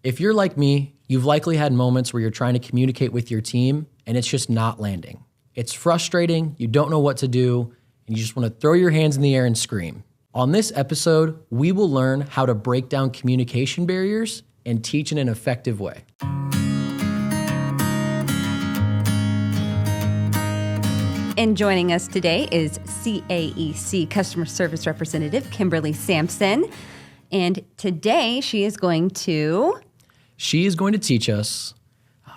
If you're like me, you've likely had moments where you're trying to communicate with your team and it's just not landing. It's frustrating, you don't know what to do, and you just want to throw your hands in the air and scream. On this episode, we will learn how to break down communication barriers and teach in an effective way. And joining us today is CAEC Customer Service Representative Kimberly Sampson. And today she is going to teach us,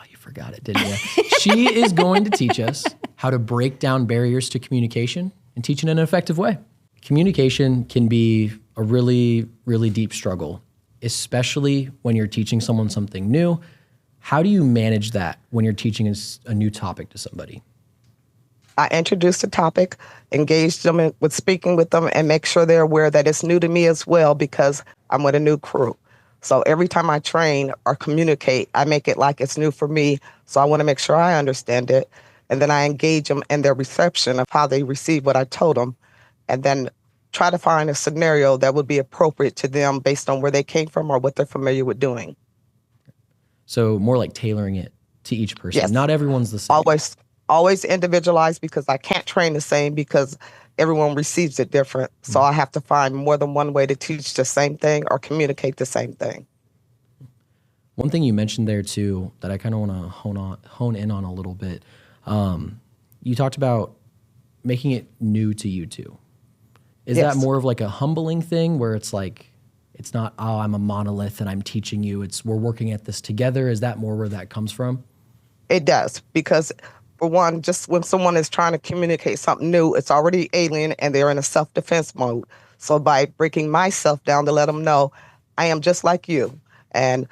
you forgot it, didn't you? She is going to teach us how to break down barriers to communication and teach in an effective way. Communication can be a really, really deep struggle, especially when you're teaching someone something new. How do you manage that when you're teaching a new topic to somebody? I introduce the topic, engage them with speaking with them, and make sure they're aware that it's new to me as well because I'm with a new crew. So every time I train or communicate, I make it like it's new for me. So I want to make sure I understand it. And then I engage them in their reception of how they receive what I told them. And then try to find a scenario that would be appropriate to them based on where they came from or what they're familiar with doing. So more like tailoring it to each person. Yes. Not everyone's the same. Always individualized because I can't train the same because everyone receives it different. So I have to find more than one way to teach the same thing or communicate the same thing. One thing you mentioned there too that I kind of want to hone in on a little bit. You talked about making it new to you two. Is Yes. that more of like a humbling thing where it's like, it's not, oh, I'm a monolith and I'm teaching you. It's we're working at this together. Is that more where that comes from? It does because for one, just when someone is trying to communicate something new, it's already alien and they're in a self-defense mode. So by breaking myself down to let them know, I am just like you. And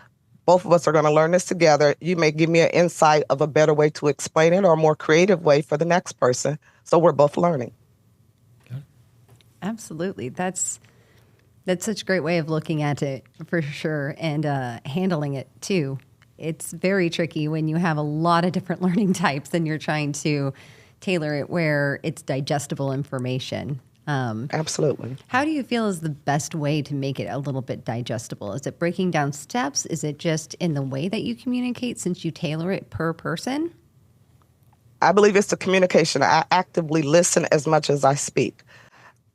both of us are going to learn this together. You may give me an insight of a better way to explain it or a more creative way for the next person. So we're both learning. Absolutely. That's such a great way of looking at it for sure and handling it too. It's very tricky when you have a lot of different learning types and you're trying to tailor it where it's digestible information. Absolutely. How do you feel is the best way to make it a little bit digestible? Is it breaking down steps? Is it just in the way that you communicate since you tailor it per person? I believe it's the communication. I actively listen as much as I speak.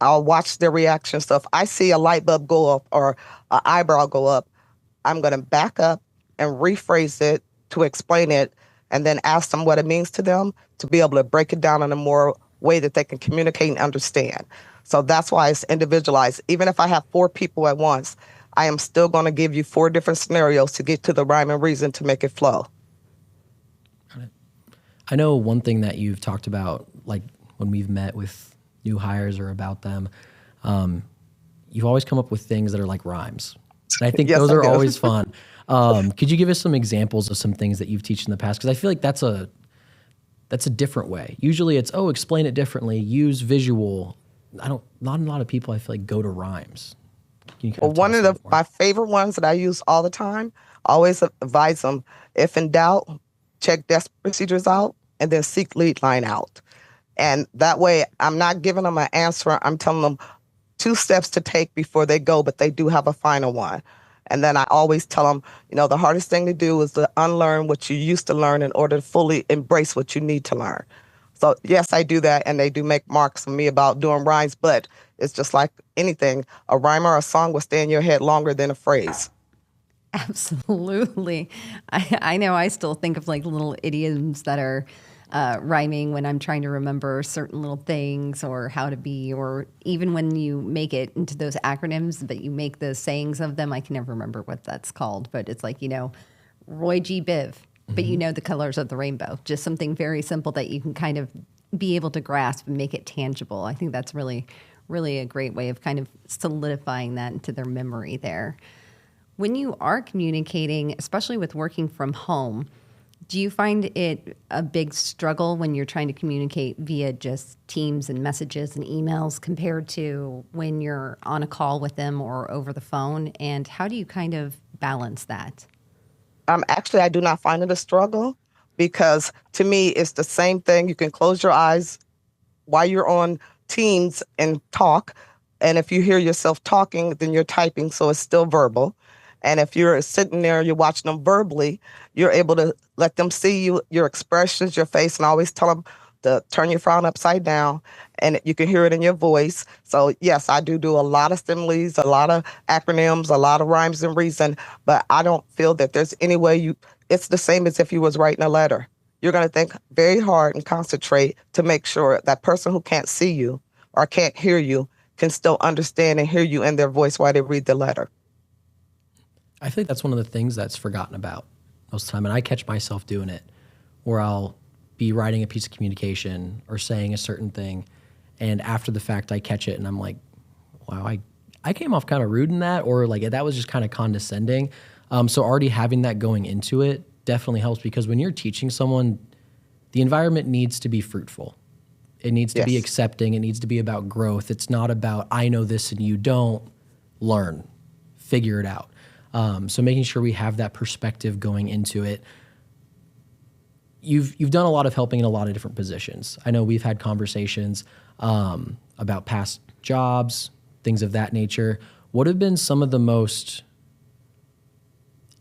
I'll watch their reaction. So if I see a light bulb go up or an eyebrow go up, I'm going to back up and rephrase it to explain it and then ask them what it means to them to be able to break it down in a more way that they can communicate and understand. So that's why it's individualized. Even if I have 4 people at once, I am still going to give you 4 different scenarios to get to the rhyme and reason to make it flow. Got it. I know one thing that you've talked about, like when we've met with new hires or about them, you've always come up with things that are like rhymes. And I think Yes, those I are do. always fun. Could you give us some examples of some things that you've taught in the past? Because I feel like that's a different way. Usually it's, explain it differently, use visual. Not a lot of people I feel like go to rhymes. Well, one of my favorite ones that I use all the time, always advise them, if in doubt, check desk procedures out and then seek lead line out. And that way I'm not giving them an answer. I'm telling them 2 steps to take before they go, but they do have a final one. And then I always tell them, the hardest thing to do is to unlearn what you used to learn in order to fully embrace what you need to learn. So yes, I do that, and they do make marks on me about doing rhymes, but it's just like anything. A rhyme or a song will stay in your head longer than a phrase. Absolutely. I know I still think of like little idioms that are rhyming when I'm trying to remember certain little things or how to be, or even when you make it into those acronyms, but you make the sayings of them. I can never remember what that's called, but it's like, Roy G. Biv, but the colors of the rainbow, just something very simple that you can kind of be able to grasp and make it tangible. I think that's really, really a great way of kind of solidifying that into their memory there. When you are communicating, especially with working from home, do you find it a big struggle when you're trying to communicate via just Teams and messages and emails compared to when you're on a call with them or over the phone? And how do you kind of balance that? Actually, I do not find it a struggle because to me, it's the same thing. You can close your eyes while you're on Teams and talk. And if you hear yourself talking, then you're typing, so it's still verbal. And if you're sitting there, you're watching them verbally, you're able to let them see you, your expressions, your face, and always tell them to turn your frown upside down, and you can hear it in your voice. So yes, I do a lot of similes, a lot of acronyms, a lot of rhymes and reason, but I don't feel that there's any way it's the same as if you was writing a letter. You're going to think very hard and concentrate to make sure that person who can't see you or can't hear you can still understand and hear you in their voice while they read the letter. I think that's one of the things that's forgotten about most of the time, and I catch myself doing it, where I'll be writing a piece of communication or saying a certain thing, and after the fact I catch it and I'm like, wow, I came off kind of rude in that, or like that was just kind of condescending. So already having that going into it definitely helps, because when you're teaching someone, the environment needs to be fruitful. It needs to be accepting. It needs to be about growth. It's not about, I know this and you don't. Learn, figure it out. So making sure we have that perspective going into it. You've done a lot of helping in a lot of different positions. I know we've had conversations about past jobs, things of that nature. What have been some of the most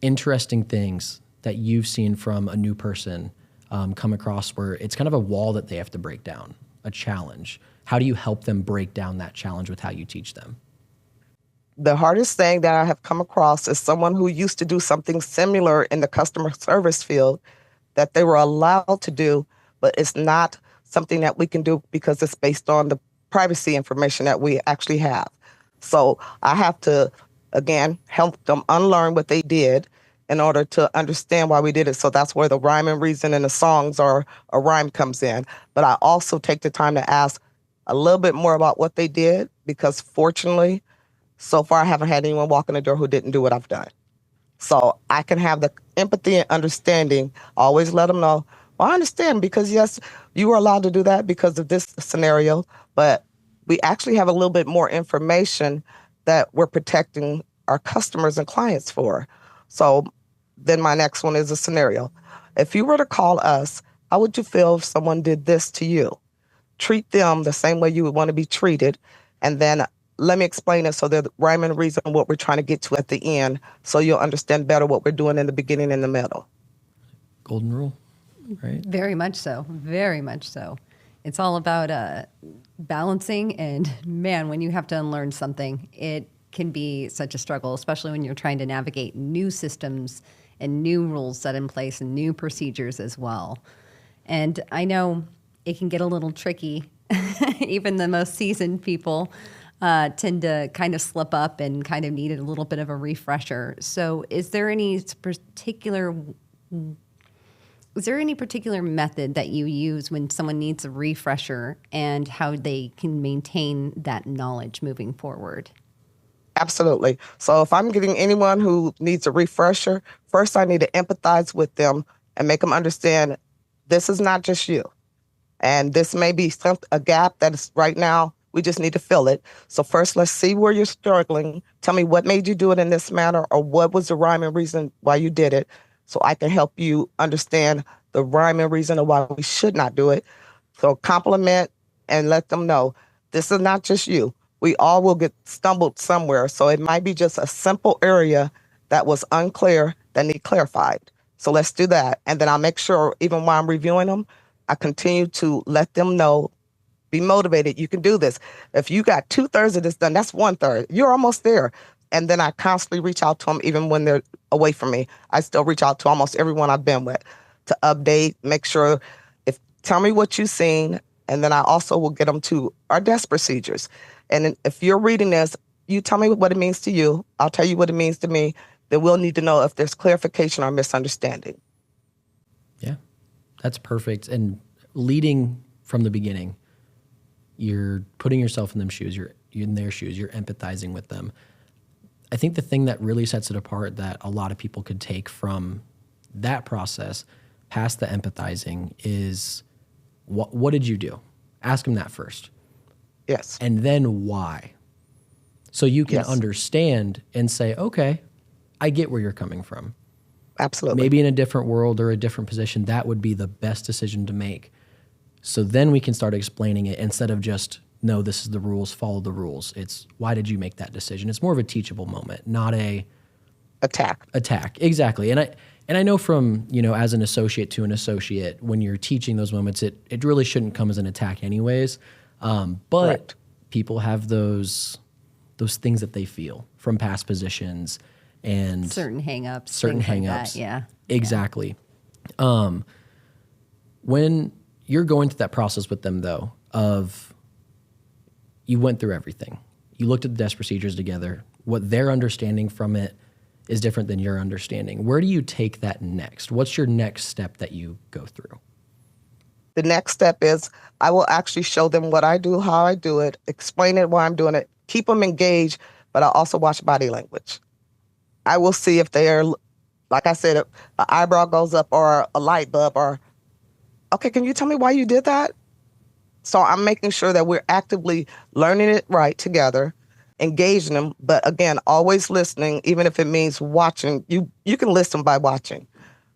interesting things that you've seen from a new person come across, where it's kind of a wall that they have to break down, a challenge? How do you help them break down that challenge with how you teach them? The hardest thing that I have come across is someone who used to do something similar in the customer service field that they were allowed to do, but it's not something that we can do because it's based on the privacy information that we actually have. So I have to, again, help them unlearn what they did in order to understand why we did it. So that's where the rhyme and reason in the songs or a rhyme comes in. But I also take the time to ask a little bit more about what they did, because fortunately, so far I haven't had anyone walk in the door who didn't do what I've done. So I can have the empathy and understanding, always let them know, well, I understand, because yes, you were allowed to do that because of this scenario, but we actually have a little bit more information that we're protecting our customers and clients for. So then my next one is a scenario. If you were to call us, how would you feel if someone did this to you? Treat them the same way you would want to be treated, and then let me explain it so that rhyme and reason what we're trying to get to at the end, so you'll understand better what we're doing in the beginning and the middle. Golden rule, right? Very much so. Very much so. It's all about balancing. And man, when you have to unlearn something, it can be such a struggle, especially when you're trying to navigate new systems and new rules set in place and new procedures as well. And I know it can get a little tricky. Even the most seasoned people tend to kind of slip up and kind of need a little bit of a refresher. So is there any particular method that you use when someone needs a refresher, and how they can maintain that knowledge moving forward? Absolutely. So if I'm getting anyone who needs a refresher, first I need to empathize with them and make them understand this is not just you. And this may be a gap that is right now, we just need to fill it. So first, let's see where you're struggling. Tell me what made you do it in this manner, or what was the rhyme and reason why you did it, so I can help you understand the rhyme and reason of why we should not do it. So compliment and let them know this is not just you. We all will get stumbled somewhere. So it might be just a simple area that was unclear that need clarified. So let's do that. And then I'll make sure, even while I'm reviewing them, I continue to let them know, be motivated. You can do this. If you got 2/3 of this done, that's 1/3. You're almost there. And then I constantly reach out to them, even when they're away from me. I still reach out to almost everyone I've been with to update, make sure, tell me what you've seen. And then I also will get them to our desk procedures. And if you're reading this, you tell me what it means to you. I'll tell you what it means to me. Then we'll need to know if there's clarification or misunderstanding. Yeah, that's perfect. And leading from the beginning, you're putting yourself in them shoes, you're in their shoes, you're empathizing with them. I think the thing that really sets it apart that a lot of people could take from that process, past the empathizing, is what did you do? Ask them that first. Yes. And then why? So you can understand and say, okay, I get where you're coming from. Absolutely. Maybe in a different world or a different position, that would be the best decision to make. So then we can start explaining it instead of just, no, this is the rules, follow the rules. It's, why did you make that decision? It's more of a teachable moment, not a, attack. Exactly. And I know from, as an associate to an associate, when you're teaching those moments, it really shouldn't come as an attack anyways. But Correct. people have those things that they feel from past positions and Certain hangups. certain things like hangups. that, yeah. Exactly. When you're going through that process with them, though, of you went through everything, you looked at the desk procedures together, what their understanding from it is different than your understanding. Where do you take that next? What's your next step that you go through? The next step is I will actually show them what I do, how I do it, explain it, why I'm doing it, keep them engaged, but I also watch body language. I will see if they're, like I said, an eyebrow goes up or a light bulb or, okay, can you tell me why you did that? So I'm making sure that we're actively learning it right together, engaging them, but again, always listening, even if it means watching. You can listen by watching.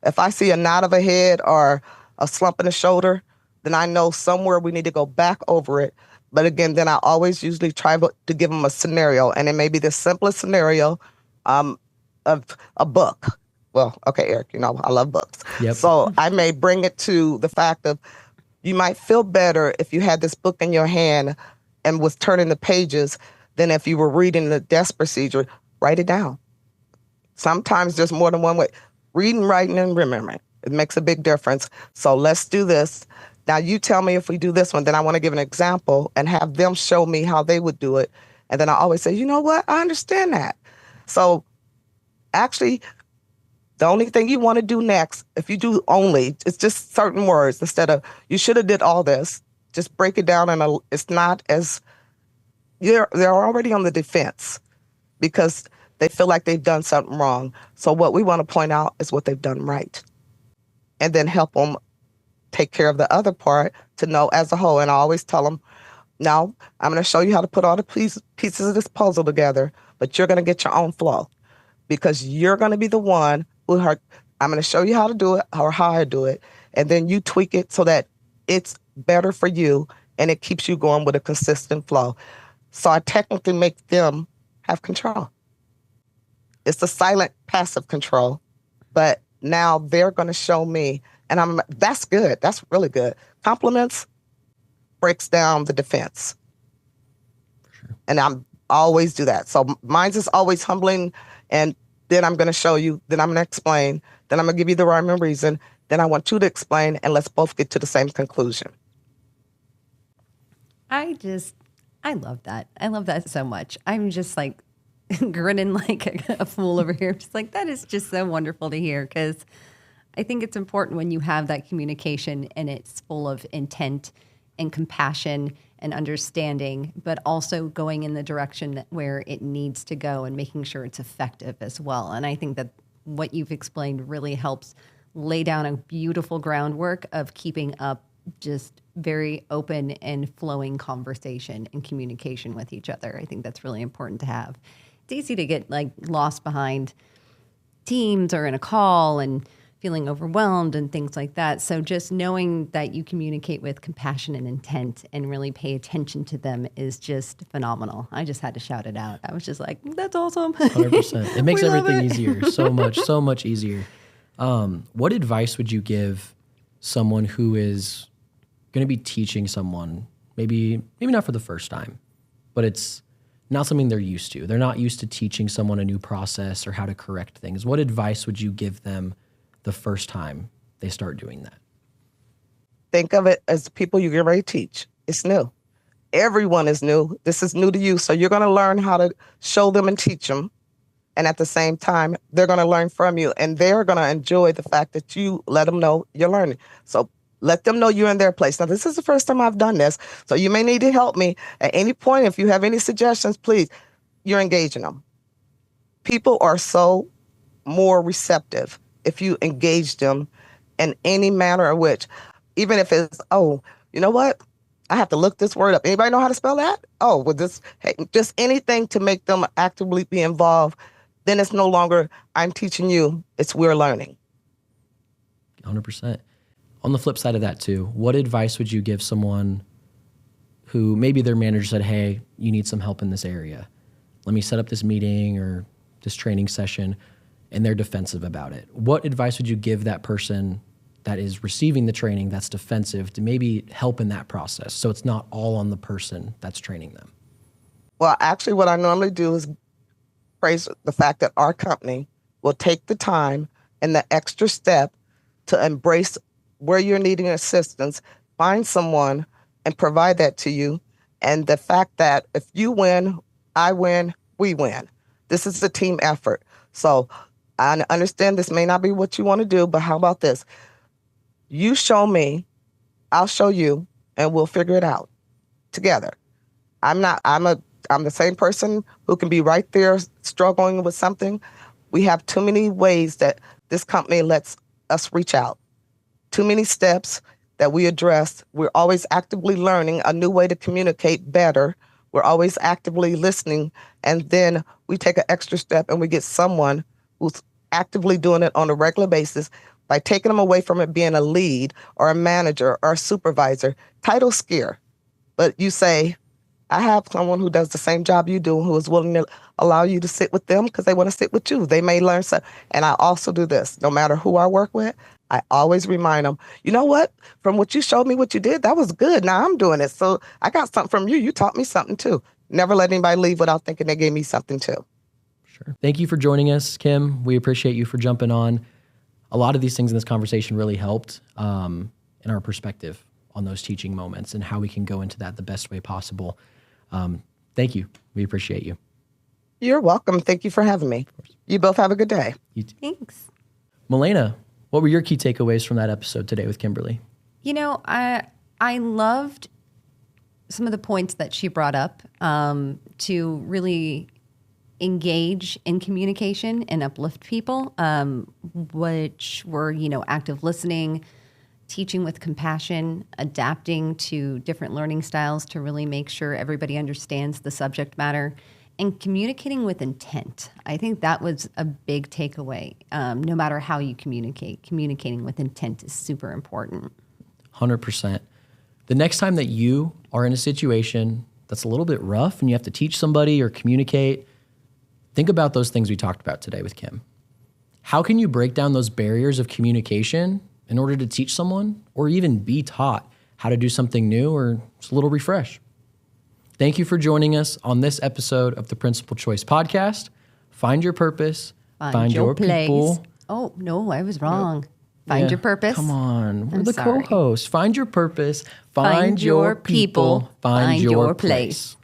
If I see a nod of a head or a slump in the shoulder, then I know somewhere we need to go back over it. But again, then I always usually try to give them a scenario, and it may be the simplest scenario of a book. Well, okay, Eric, I love books. Yep. So I may bring it to the fact of you might feel better if you had this book in your hand and was turning the pages than if you were reading the desk procedure. Write it down. Sometimes there's more than one way. Reading, writing, and remembering. It makes a big difference. So let's do this. Now you tell me if we do this one, then I want to give an example and have them show me how they would do it. And then I always say, you know what? I understand that. So actually, the only thing you want to do next, if you do only, it's just certain words instead of, you should have did all this. Just break it down, and it's not as, they're already on the defense because they feel like they've done something wrong. So what we want to point out is what they've done right. And then help them take care of the other part to know as a whole. And I always tell them, now I'm going to show you how to put all the pieces of this puzzle together, but you're going to get your own flow because you're going to be the one who I'm going to show you how to do it or how I do it. And then you tweak it so that it's better for you and it keeps you going with a consistent flow. So I technically make them have control. It's a silent, passive control, but now they're going to show me, and that's good. That's really good. Compliments breaks down the defense. Sure. And I'm always do that. So mine's is always humbling, and then I'm going to show you, then I'm going to explain, then I'm going to give you the rhyme and reason, then I want you to explain, and let's both get to the same conclusion. I love that. I love that so much. I'm just like grinning like a fool over here. Just like, that is just so wonderful to hear, because I think it's important when you have that communication and it's full of intent and compassion and understanding, but also going in the direction where it needs to go and making sure it's effective as well. And I think that what you've explained really helps lay down a beautiful groundwork of keeping up just very open and flowing conversation and communication with each other. I think that's really important to have. It's easy to get like lost behind Teams or in a call and feeling overwhelmed and things like that. So just knowing that you communicate with compassion and intent and really pay attention to them is just phenomenal. I just had to shout it out. I was just like, that's awesome. 100%. It makes We love everything it. easier. So much easier. What advice would you give someone who is going to be teaching someone, maybe not for the first time, but it's not something they're used to? They're not used to teaching someone a new process or how to correct things. What advice would you give them the first time they start doing that? Think of it as people you're getting ready to teach. It's new. Everyone is new. This is new to you. So you're going to learn how to show them and teach them. And at the same time, they're going to learn from you. And they're going to enjoy the fact that you let them know you're learning. So let them know you're in their place. Now, this is the first time I've done this. So you may need to help me at any point. If you have any suggestions, please, you're engaging them. People are so more receptive if you engage them in any manner in which, even if it's, oh, you know what? I have to look this word up. Anybody know how to spell that? Oh, with this, hey, just anything to make them actively be involved. Then it's no longer, I'm teaching you, it's we're learning. 100%. On the flip side of that too, what advice would you give someone who maybe their manager said, hey, you need some help in this area. Let me set up this meeting or this training session. and they're defensive about it. What advice would you give that person that is receiving the training that's defensive to maybe help in that process so it's not all on the person that's training them? Well, actually, what I normally do is praise the fact that our company will take the time and the extra step to embrace where you're needing assistance, find someone and provide that to you. And the fact that if you win, I win, we win. This is a team effort. So I understand this may not be what you want to do, but how about this? You show me, I'll show you, and we'll figure it out together. I'm the same person who can be right there struggling with something. We have too many ways that this company lets us reach out. Too many steps that we address. We're always actively learning a new way to communicate better. We're always actively listening. And then we take an extra step and we get someone who's actively doing it on a regular basis by taking them away from it being a lead or a manager or a supervisor. Titles scare. But you say, I have someone who does the same job you do who is willing to allow you to sit with them because they want to sit with you. They may learn something. And I also do this. No matter who I work with, I always remind them, you know what? From what you showed me what you did, that was good. Now I'm doing it. So I got something from you. You taught me something too. Never let anybody leave without thinking they gave me something too. Sure. Thank you for joining us, Kim. We appreciate you for jumping on. A lot of these things in this conversation really helped in our perspective on those teaching moments and how we can go into that the best way possible. Thank you. We appreciate you. You're welcome. Thank you for having me. You both have a good day. You too. Thanks. Milena, what were your key takeaways from that episode today with Kimberly? You know, I loved some of the points that she brought up to really engage in communication and uplift people, which were, active listening, teaching with compassion, adapting to different learning styles to really make sure everybody understands the subject matter, and communicating with intent. I think that was a big takeaway. No matter how you communicate, communicating with intent is super important. 100%. The next time that you are in a situation that's a little bit rough and you have to teach somebody or communicate, think about those things we talked about today with Kim. How can you break down those barriers of communication in order to teach someone or even be taught how to do something new or just a little refresh? Thank you for joining us on this episode of the Principal Choice Podcast. Find your purpose, find your place. people. Oh, no, I was wrong. Find your purpose. Come on, we're I'm the sorry. co-hosts. Find your purpose, find your people, find your place.